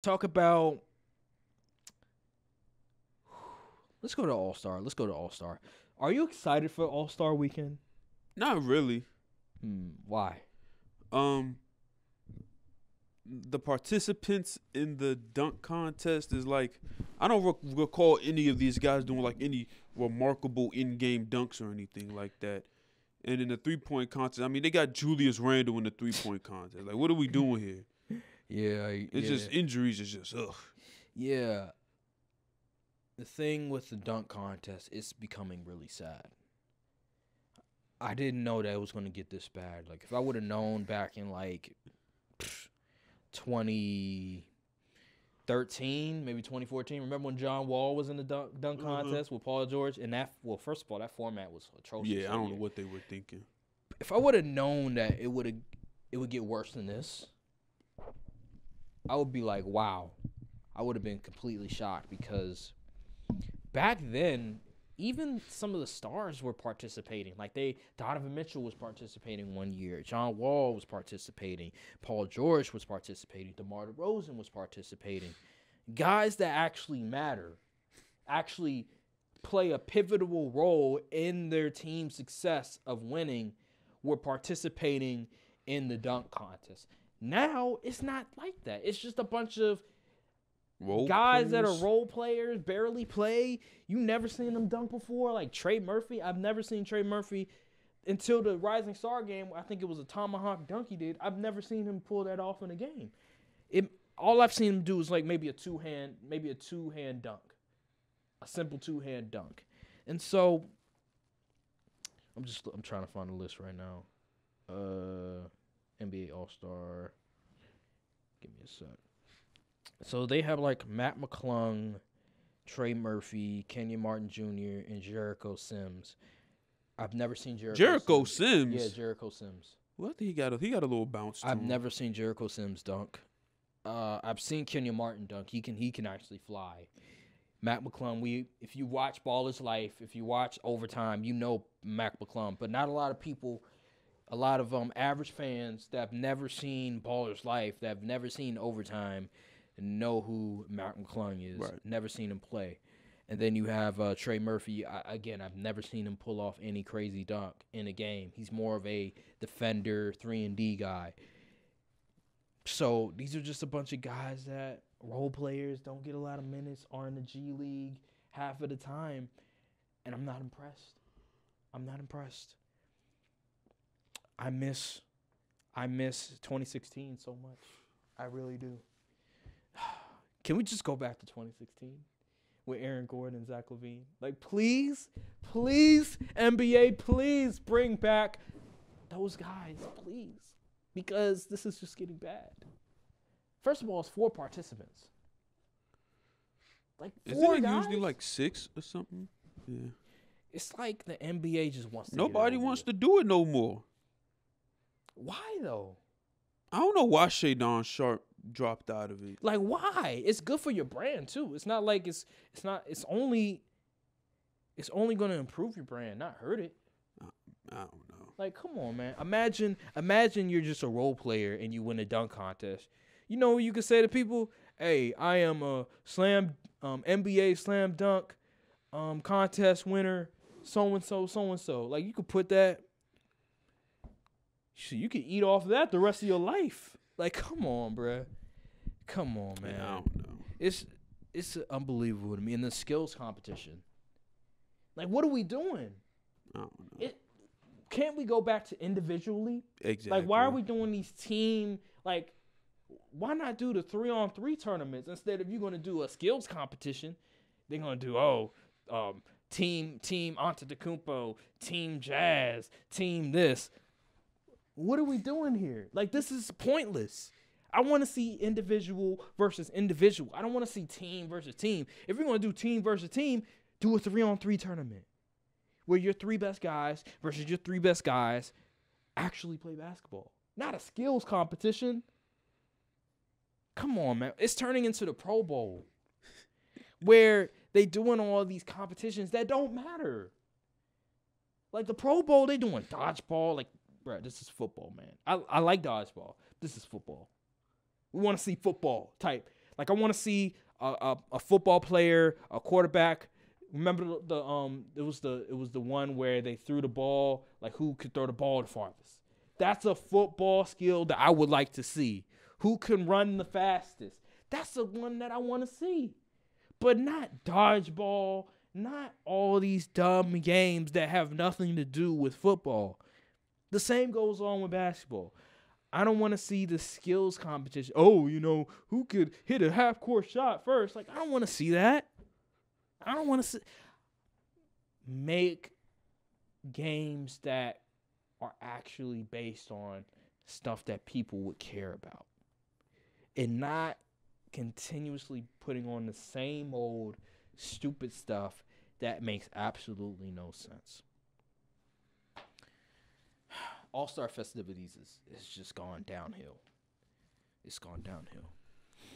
Talk about. Let's go to All Star. Let's go to All Star. Are you excited for All Star Weekend? Not really. Why? Um, the participants in the dunk contest is like I don't recall any of these guys doing like any remarkable in-game dunks or anything like that. And in the 3-point contest, I mean, they got Julius Randle in the 3-point contest. Like, what are we doing here? Yeah, It's just injuries. It's just ugh. Yeah. The thing with the dunk contest, it's becoming really sad. I didn't know that it was going to get this bad. Like, if I would have known back in, like, 2013, maybe 2014. Remember when John Wall was in the dunk contest with Paul George? And first of all, that format was atrocious. Yeah, I don't know what they were thinking. If I would have known that it would get worse than this, I would be like, wow. I would have been completely shocked because back then, even some of the stars were participating. Like Donovan Mitchell was participating one year. John Wall was participating. Paul George was participating. DeMar DeRozan was participating. Guys that actually matter, actually play a pivotal role in their team's success of winning, were participating in the dunk contest. Now, it's not like that. It's just a bunch of guys that are role players, barely play. You never seen them dunk before. Like Trey Murphy. I've never seen Trey Murphy until the Rising Star game. I think it was a tomahawk dunk he did. I've never seen him pull that off in a game. All I've seen him do is like maybe a two-hand dunk. A simple two-hand dunk. And so I'm trying to find a list right now. NBA All-Star. Give me a sec. So they have like Matt McClung, Trey Murphy, Kenyon Martin Jr., and Jericho Sims. I've never seen Jericho Sims. Yeah, Jericho Sims. Well, I think he got a little bounce to him. I've never seen Jericho Sims dunk. I've seen Kenyon Martin dunk. He can actually fly. Matt McClung, if you watch Baller's Life, if you watch Overtime, you know Matt McClung. But not a lot of people, a lot of average fans that have never seen Baller's Life, that have never seen Overtime, know who Matt McClung is. Right. Never seen him play. And then you have Trey Murphy. Again, I've never seen him pull off any crazy dunk in a game. He's more of a defender, 3-and-D guy. So these are just a bunch of guys that role players, don't get a lot of minutes, are in the G League half of the time. And I'm not impressed. I miss 2016 so much. I really do. Can we just go back to 2016 with Aaron Gordon and Zach LaVine? Like, please, NBA, please bring back those guys, please. Because this is just getting bad. First of all, it's 4 participants. Like, 4 Isn't it guys? usually like 6 or something? Yeah. It's like the NBA just wants to Nobody wants to do it no more. Why, though? I don't know why Shadon Sharp dropped out of it. Like, why? It's good for your brand too. It's not like it's only going to improve your brand, not hurt it. I don't know. Like, come on, man. Imagine you're just a role player and you win a dunk contest. You know, you could say to people, "Hey, I am a NBA slam dunk contest winner, so and so." Like, you could put that. You could eat off of that the rest of your life. Like, come on, bruh. Come on, man. Yeah, I don't know. It's unbelievable to me. And the skills competition. Like, what are we doing? I don't know. Can't we go back to individually? Exactly. Like, why are we doing these team, like, why not do the 3-on-3 tournaments instead of you going to do a skills competition? They're going to do, team Antetokounmpo, team Jazz, team this. What are we doing here? Like, this is pointless. I want to see individual versus individual. I don't want to see team versus team. If you're going to do team versus team, do a 3-on-3 tournament where your 3 best guys versus your 3 best guys actually play basketball. Not a skills competition. Come on, man. It's turning into the Pro Bowl where they doing all these competitions that don't matter. Like the Pro Bowl, they doing dodgeball. Like, bro, this is football, man. I like dodgeball. This is football. We want to see football type. Like I want to see a football player, a quarterback. Remember it was the one where they threw the ball, like who could throw the ball the farthest. That's a football skill that I would like to see. Who can run the fastest? That's the one that I want to see. But not dodgeball, not all these dumb games that have nothing to do with football. The same goes on with basketball. I don't want to see the skills competition. Oh, who could hit a half-court shot first? Like, I don't want to see that. I don't want to see. Make games that are actually based on stuff that people would care about. And not continuously putting on the same old stupid stuff that makes absolutely no sense. All-Star festivities is just gone downhill. It's gone downhill.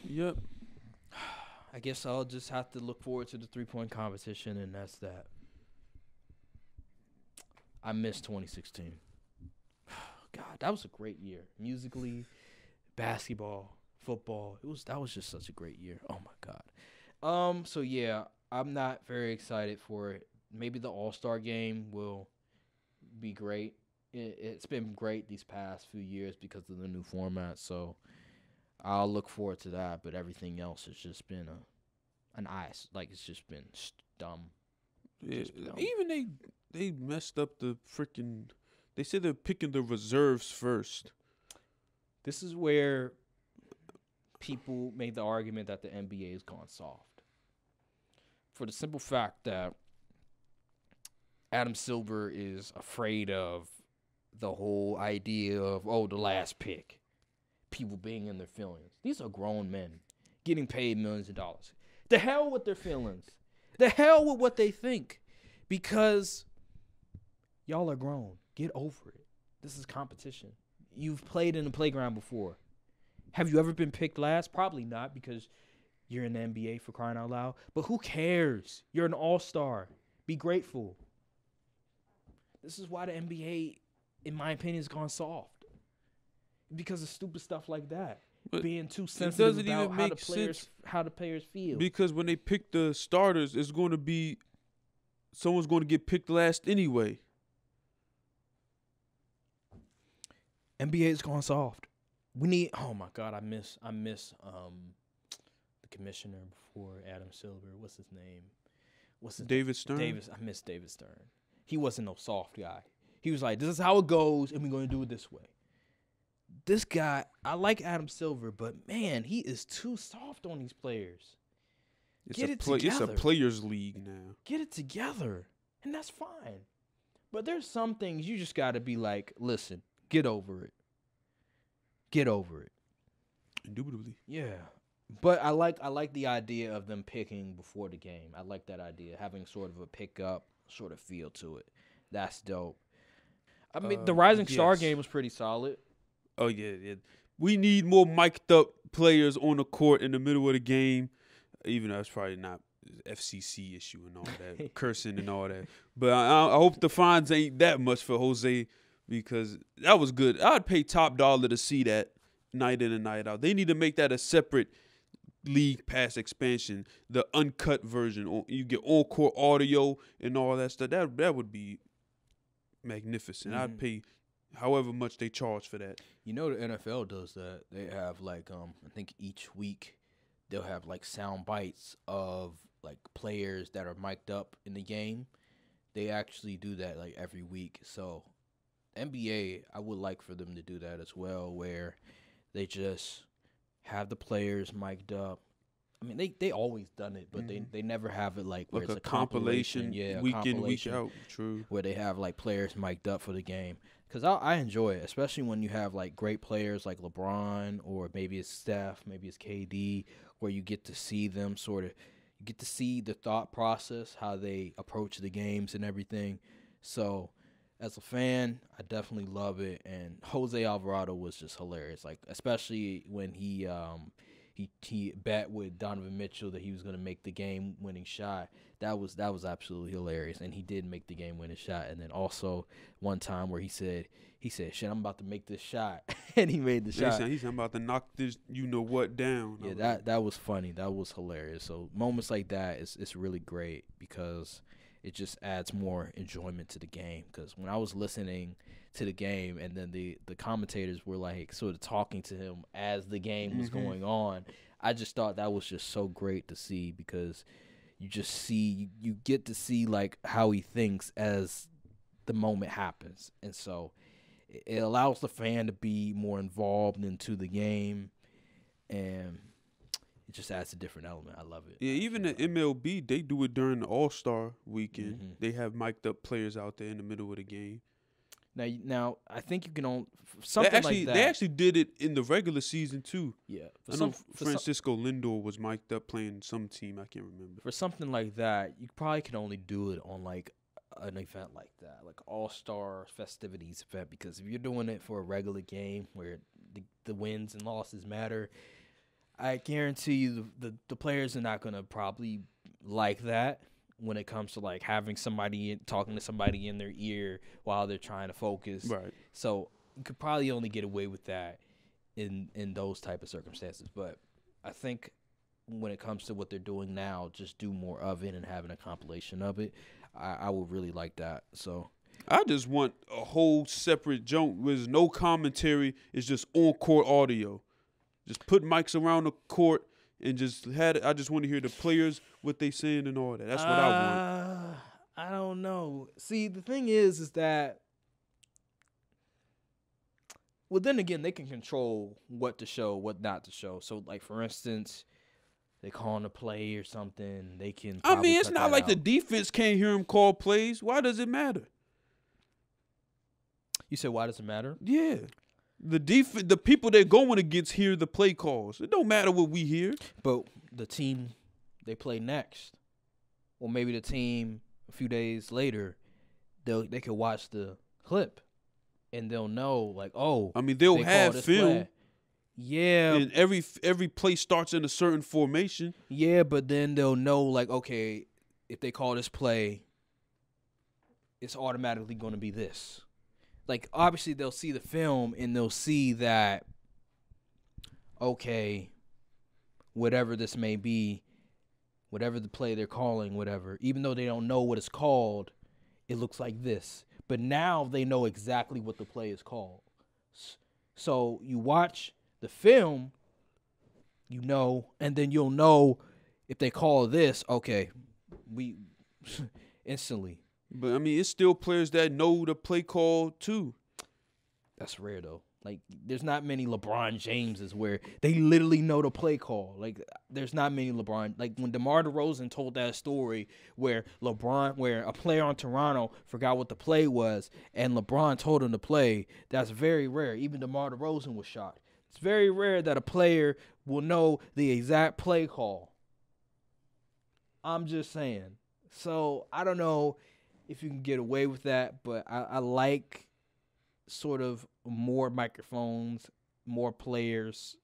Yep. I guess I'll just have to look forward to the 3-point competition, and that's that. I miss 2016. God, that was a great year. Musically, basketball, football. That was just such a great year. Oh my God. So yeah, I'm not very excited for it. Maybe the All-Star game will be great. It's been great these past few years because of the new format, so I'll look forward to that. But everything else has just been an ice. Like, it's just been dumb. Yeah. Even they messed up the freaking. They said they're picking the reserves first. This is where people made the argument that the NBA has gone soft. For the simple fact that Adam Silver is afraid of the whole idea of, the last pick. People being in their feelings. These are grown men getting paid millions of dollars. The hell with their feelings. The hell with what they think. Because y'all are grown. Get over it. This is competition. You've played in the playground before. Have you ever been picked last? Probably not, because you're in the NBA, for crying out loud. But who cares? You're an all-star. Be grateful. This is why the NBA, in my opinion, has gone soft. Because of stupid stuff like that. But being too sensitive about how the players feel. Because when they pick the starters, it's going to be someone's going to get picked last anyway. NBA is going soft. We need. Oh my God, I miss the commissioner before Adam Silver. What's his name? David Stern. I miss David Stern. He wasn't no soft guy. He was like, this is how it goes, and we're going to do it this way. This guy, I like Adam Silver, but man, he is too soft on these players. Get it together. It's a players' league now. Get it together, and that's fine. But there's some things you just got to be like, listen, get over it. Get over it. Indubitably. Yeah. But I like the idea of them picking before the game. I like that idea, having sort of a pick-up sort of feel to it. That's dope. I mean, the Rising Star game was pretty solid. Oh, yeah. We need more mic'd up players on the court in the middle of the game, even though it's probably not FCC issue and all that, cursing and all that. But I hope the fines ain't that much for Jose, because that was good. I'd pay top dollar to see that night in and night out. They need to make that a separate league pass expansion, the uncut version. You get on-court audio and all that stuff. That would be magnificent. I'd pay however much they charge for that. The NFL does that. They have like I think each week they'll have like sound bites of like players that are mic'd up in the game. They actually do that like every week. So NBA, I would like for them to do that as well, where they just have the players mic'd up. I mean, they always done it, but they never have it like where it's a compilation, week in, week out. True. Where they have like players mic'd up for the game. Because I enjoy it, especially when you have like great players like LeBron, or maybe it's Steph, maybe it's KD, where you get to see them you get to see the thought process, how they approach the games and everything. So as a fan, I definitely love it. And Jose Alvarado was just hilarious, like especially when he he bet with Donovan Mitchell that he was going to make the game-winning shot. That was absolutely hilarious, and he did make the game-winning shot. And then also one time where he said, "Shit, I'm about to make this shot," and he made the shot. He's about to knock this, you know what, down. Yeah, that was funny. That was hilarious. So moments like that it's really great because it just adds more enjoyment to the game. Because when I was listening to the game and then the commentators were like sort of talking to him as the game was going on, I just thought that was just so great to see because you just see you get to see like how he thinks as the moment happens, and so it allows the fan to be more involved into the game, and it just adds a different element. I love it. Yeah, even the MLB, they do it during the All-Star weekend. They have mic'd up players out there in the middle of the game. Now I think you can only something like that. They actually did it in the regular season too. Yeah, I know Francisco Lindor was mic'd up playing some team. I can't remember. For something like that, you probably can only do it on like an event like that, like All-Star festivities event, because if you're doing it for a regular game where the wins and losses matter, I guarantee you the players are not going to probably like that when it comes to like having somebody talking to somebody in their ear while they're trying to focus. Right. So you could probably only get away with that in those type of circumstances. But I think when it comes to what they're doing now, just do more of it and having a compilation of it. I would really like that. So I just want a whole separate joint with no commentary. It's just on-court audio. Just put mics around the court and just I just want to hear the players, what they saying and all that. That's what I want. I don't know. See, the thing is that, well, then again, they can control what to show, what not to show. So, like, for instance, they calling a play or something, they can. I mean, it's not like the defense can't hear him call plays. Why does it matter? You said, why does it matter? Yeah. The people they're going against hear the play calls. It don't matter what we hear. But the team they play next, or maybe the team a few days later, they could watch the clip, and they'll know like, oh, I mean, they'll have film. Play. Yeah, and every play starts in a certain formation. Yeah, but then they'll know like, okay, if they call this play, it's automatically going to be this. Like, obviously, they'll see the film and they'll see that, okay, whatever this may be, whatever the play they're calling, whatever, even though they don't know what it's called, it looks like this. But now they know exactly what the play is called. So you watch the film, you know, and then you'll know if they call this, okay, we instantly. But, I mean, it's still players that know the play call, too. That's rare, though. Like, there's not many LeBron Jameses where they literally know the play call. Like, there's not many LeBron. Like, when DeMar DeRozan told that story where a player on Toronto forgot what the play was, and LeBron told him to play, that's very rare. Even DeMar DeRozan was shocked. It's very rare that a player will know the exact play call. I'm just saying. So, I don't know if you can get away with that, but I like sort of more microphones, more players,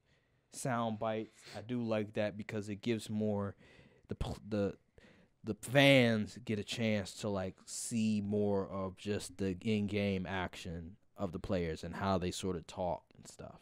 sound bites. I do like that because it gives more the fans get a chance to like see more of just the in-game action of the players and how they sort of talk and stuff.